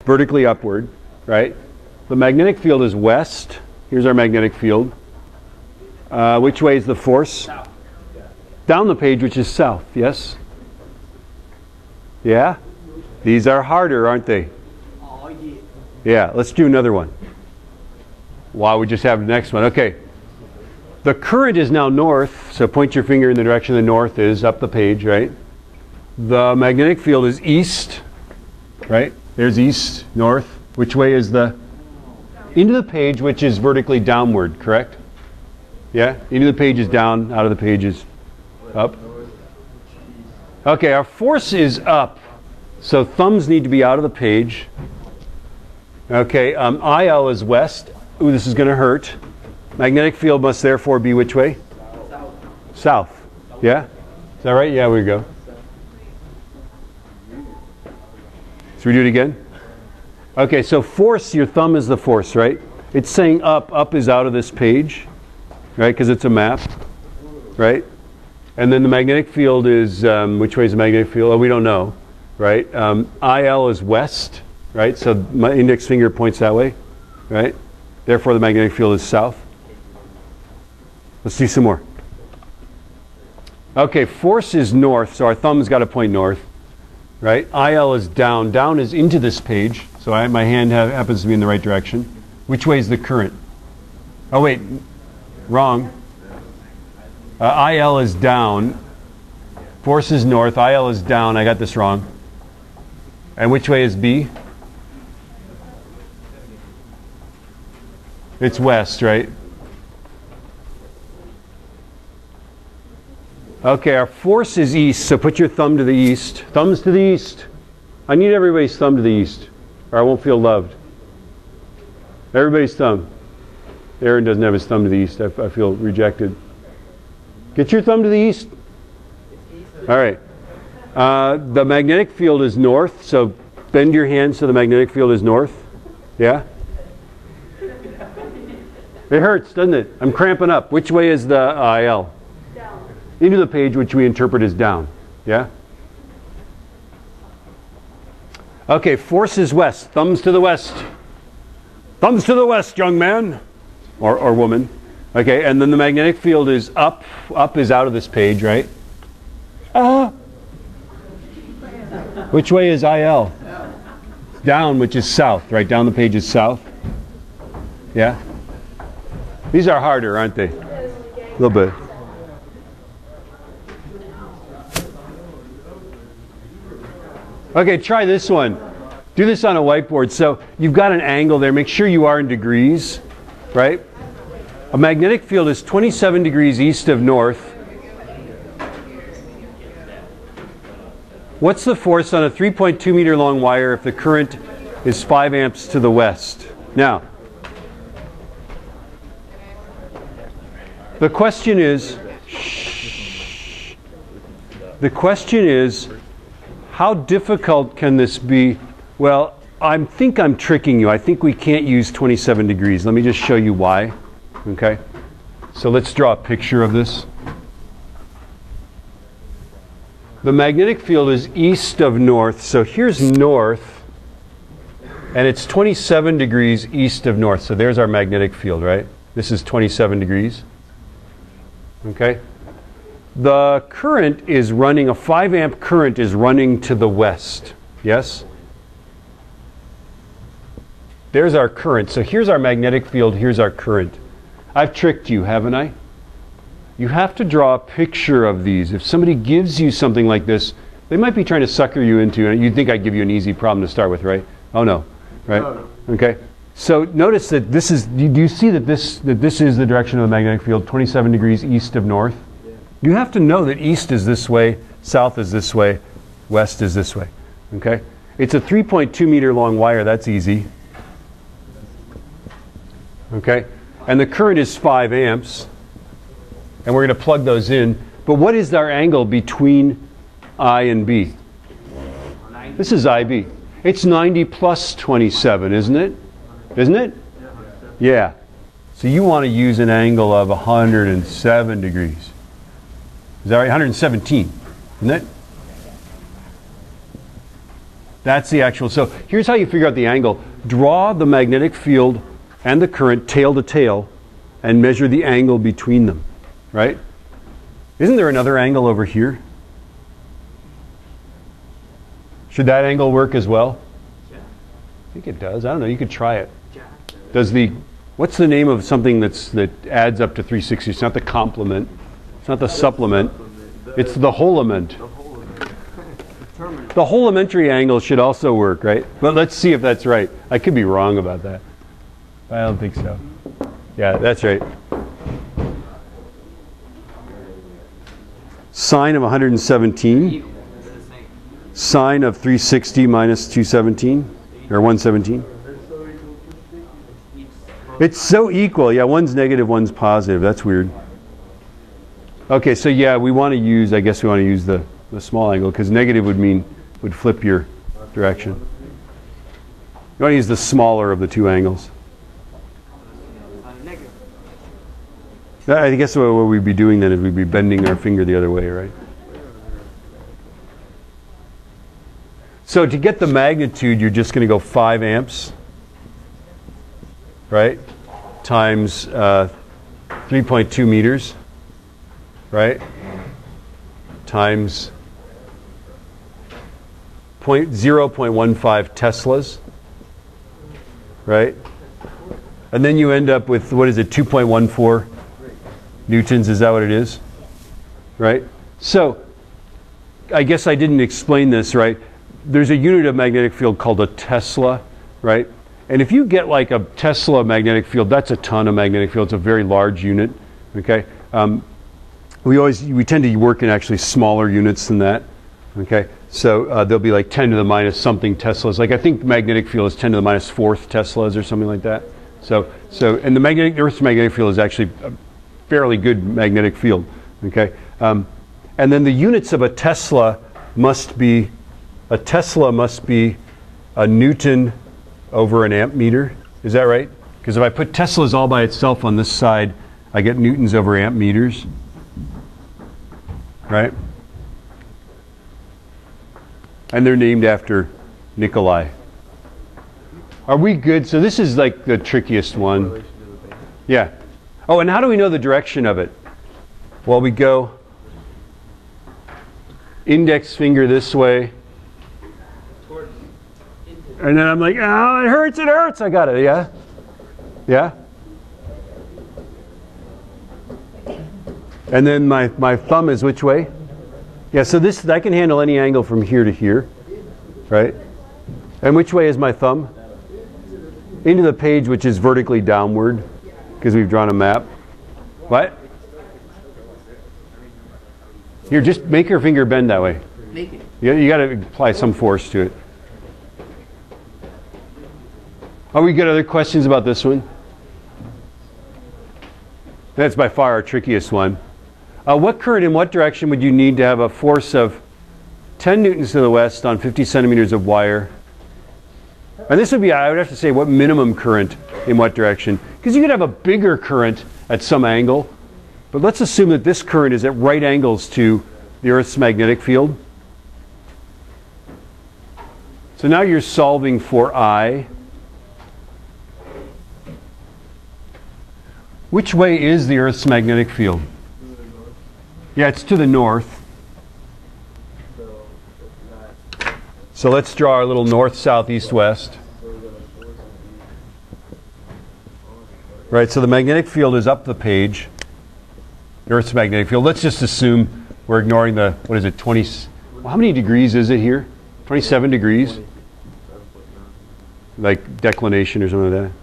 vertically upward, right? The magnetic field is west. Here's our magnetic field. Which way is the force? South. Down the page, which is south, yes? Yeah? These are harder, aren't they? Oh, yeah. Yeah, let's do another one. While we just have the next one. Okay. The current is now north, so point your finger in the direction the north is, up the page, right? The magnetic field is east, right? There's east, north. Which way is the... Into the page, which is vertically downward, correct? Yeah? Into the page is down, out of the page is up. Okay, our force is up. So thumbs need to be out of the page. Okay, IL is west. Ooh, this is going to hurt. Magnetic field must therefore be which way? South. South. Yeah? Is that right? Yeah, we go. Should we do it again? Okay, so force, your thumb is the force, right? It's saying up. Up is out of this page, right? Because it's a map, right? And then the magnetic field is, which way is the magnetic field? Oh, we don't know, right? IL is west, right? So my index finger points that way, right? Therefore, the magnetic field is south. Let's do some more. Okay, force is north, so our thumb's got to point north, right? IL is down. Down is into this page, so my hand happens to be in the right direction. Which way is the current? Oh, wait, wrong. IL is down. Force is north. IL is down. I got this wrong. And which way is B? It's west, right? Okay, our force is east, so put your thumb to the east. Thumbs to the east. I need everybody's thumb to the east, or I won't feel loved. Everybody's thumb. Aaron doesn't have his thumb to the east. I feel rejected. Get your thumb to the east. All right. The magnetic field is north, so bend your hand so the magnetic field is north. Yeah? It hurts, doesn't it? I'm cramping up. Which way is the IL? Down. Into the page, which we interpret as down. Yeah? Okay, force is west. Thumbs to the west. Thumbs to the west, young man. Or woman. Okay, and then the magnetic field is up. Up is out of this page, right? Which way is IL? Down, which is south, right? Down the page is south. Yeah? These are harder, aren't they? A little bit. Okay, try this one. Do this on a whiteboard. So you've got an angle there. Make sure you are in degrees, right? A magnetic field is 27 degrees east of north. What's the force on a 3.2 meter long wire if the current is 5 amps to the west? Now, the question is, how difficult can this be? Well, I think I'm tricking you. I think we can't use 27 degrees. Let me just show you why. Okay? So let's draw a picture of this. The magnetic field is east of north. So here's north, and it's 27 degrees east of north. So there's our magnetic field, right? This is 27 degrees. Okay? The current is running, a 5 amp current is running to the west. Yes? There's our current. So here's our magnetic field, here's our current. I've tricked you, haven't I? You have to draw a picture of these. If somebody gives you something like this, they might be trying to sucker you into it. You'd think I'd give you an easy problem to start with, right? Oh no, right? No. Okay. So notice that this is, do you see that this is the direction of the magnetic field, 27 degrees east of north? Yeah. You have to know that east is this way, south is this way, west is this way. Okay? It's a 3.2 meter long wire, that's easy. Okay? And the current is 5 amps. And we're going to plug those in. But what is our angle between I and B? 90. This is IB. It's 90 plus 27, isn't it? Isn't it? Yeah. So you want to use an angle of 107 degrees. Is that right? 117, isn't it? That's the actual. So here's how you figure out the angle. Draw the magnetic field and the current tail to tail and measure the angle between them, right? Isn't there another angle over here? Should that angle work as well? Yeah. I think it does. I don't know. You could try it. Yeah. Does the, what's the name of something that adds up to 360? It's not the complement. It's not the supplement. It's the wholement. The wholementary angle should also work, right? But let's see if that's right. I could be wrong about that. I don't think so. Yeah, that's right. Sine of 117. Sine of 360 minus 217, or 117. It's so equal. Yeah, one's negative, one's positive. That's weird. Okay, so yeah, we want to use, I guess we want to use the small angle, because negative would flip your direction. You want to use the smaller of the two angles. I guess what we'd be doing then is we'd be bending our finger the other way, right? So to get the magnitude, you're just going to go 5 amps, right, times 3.2 meters, right, times 0.15 Teslas, right? And then you end up with, what is it, 2.14 newtons, is that what it is? Right? So, I guess I didn't explain this, right? There's a unit of magnetic field called a Tesla, right? And if you get like a Tesla magnetic field, that's a ton of magnetic field. It's a very large unit, okay? We tend to work in actually smaller units than that, okay? So there'll be like 10 to the minus something Teslas. Like I think magnetic field is 10 to the minus 4th Teslas or something like that. And the Earth's magnetic field is actually a fairly good magnetic field, okay? And then the units of a Tesla must be a Newton over an amp meter. Is that right? Because if I put Teslas all by itself on this side, I get newtons over amp meters, right? And they're named after Nikolai. Are we good? So this is like the trickiest one. Yeah. Oh, and how do we know the direction of it? Well, we go index finger this way. And then I'm like, oh, it hurts, I got it, yeah? Yeah? And then my thumb is which way? Yeah, so I can handle any angle from here to here, right? And which way is my thumb? Into the page, which is vertically downward, because we've drawn a map. What? Here, just make your finger bend that way. Make it. You got to apply some force to it. Oh, we got other questions about this one? That's by far our trickiest one. What current in what direction would you need to have a force of 10 newtons to the west on 50 centimeters of wire? And this would be, I would have to say, what minimum current in what direction? Because you could have a bigger current at some angle, but let's assume that this current is at right angles to the Earth's magnetic field. So now you're solving for I. Which way is the Earth's magnetic field? Yeah, it's to the north. So let's draw our little north, south, east, west. Right, so the magnetic field is up the page. Earth's magnetic field. Let's just assume we're ignoring the, what is it, 20, well, how many degrees is it here? 27 degrees? Like declination or something like that?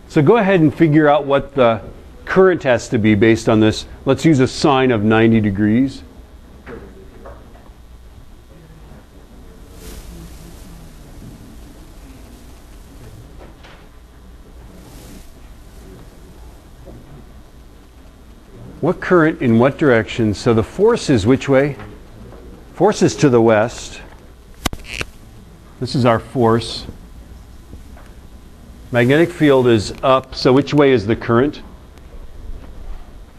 So go ahead and figure out what the current has to be based on this. Let's use a sine of 90 degrees. What current in what direction? So the force is which way? Force is to the west. This is our force. Magnetic field is up. So which way is the current?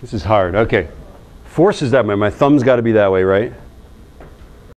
This is hard. Okay. force is that way. My thumb's got to be that way, right?